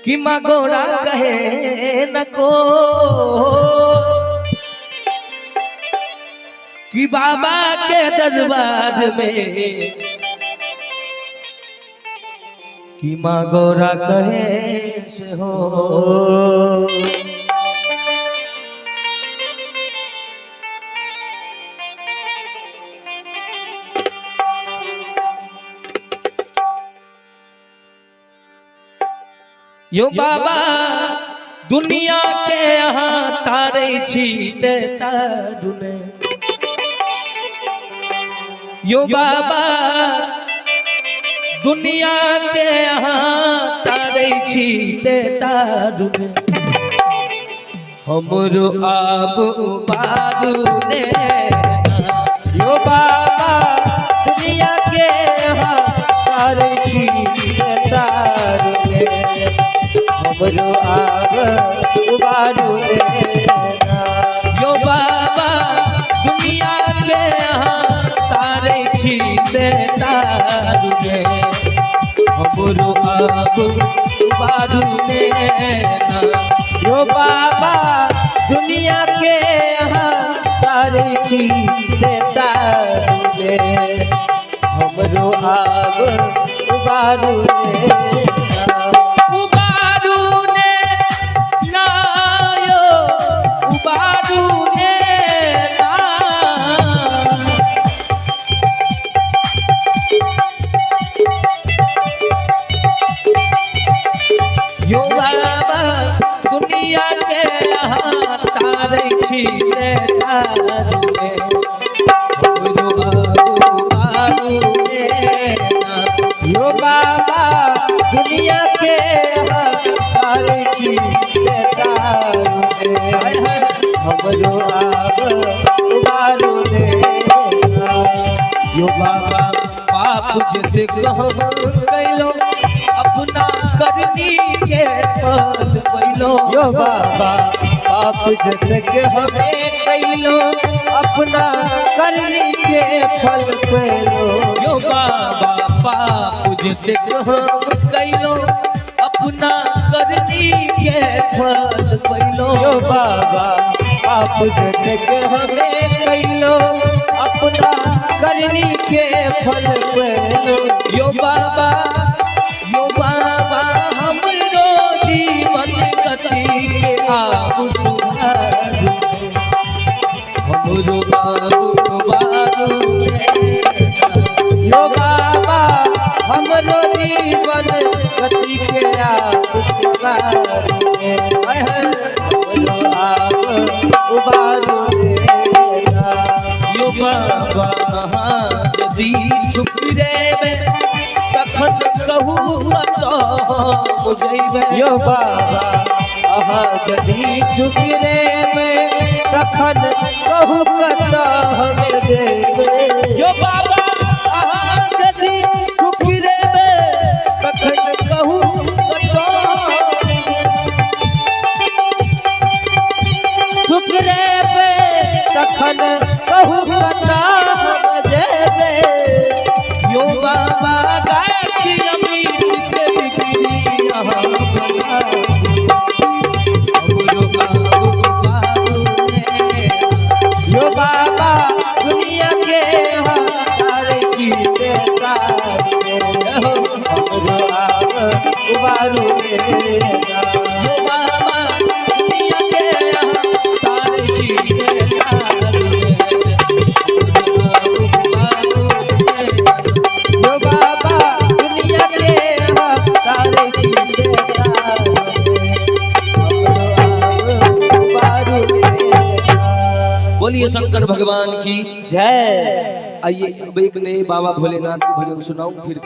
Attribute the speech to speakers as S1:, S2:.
S1: कि माँ गोरा कहे न को कि बाबा के दरबार में कि माँ गोरा कहे से हो। यो बाबा दुनिया के यहाँ तारे छीते तारुने। यो बाबा दुनिया के यहाँ तारे छीते तारुने। हमरो आब उबारुने। यो बाबा दुनिया के यहाँ तारे छीते तारुने। हमरो आब उबारुने। यो बाबा दुनिया के यहाँ तारे छीते तारुने। हमरो आब उबारुने। यो बाबा दुनिया के यहाँ तारे छीते तारुने। हमरो आब उबारुने। यो बाबा दुनिया के यहाँ तारे छीते तारुने। हमरो आब उबारुने। यो बाबा दुनिया के यहाँ तारे छीते तारुने। हमरो आब उबारुने। यो बाबा पाप जैसे कहम कैलो अपना करनी के फल पैलो। यो बाबा पाप जैसे हमें कैलो अपना करनी के फल पैलो। यो बाबा पाप जैसे हम कैलो अपना करनी के फल पैलो। यो बाबा पाप जैसे हमें कैलो अपना करनी के फल पैलो। यो बाबा हमरो जीवन गति के आप सुधारो। हमरो आब उबारुने। यो बाबा हमरो जीवन गति के आप सुधारो। हमरो आब उबारुने। यो बाबा यदि ठुकरेबे तखन कहू यो बाबा अहाँ यदि ठुकरेबे तखन कहू हमें देबे। यो बाबा अहाँ यदि ठुकरेबे तखन कहू ठुकरेबे तखन कहू हम देबे। यो बाबा यो बाबा दुनिया के यहाँ तारे छीते तारुने। हमरो आब उबारुने। यो बाबा दुनिया के यहाँ तारे छीते तारुने। यो बाबा दुनिया के यहाँ तारे छीते तारुने। हमरो आब उबारुने। बोलिए शंकर भगवान की जय। आइए अब एक नए बाबा भोलेनाथ के भजन सुनाऊं फिर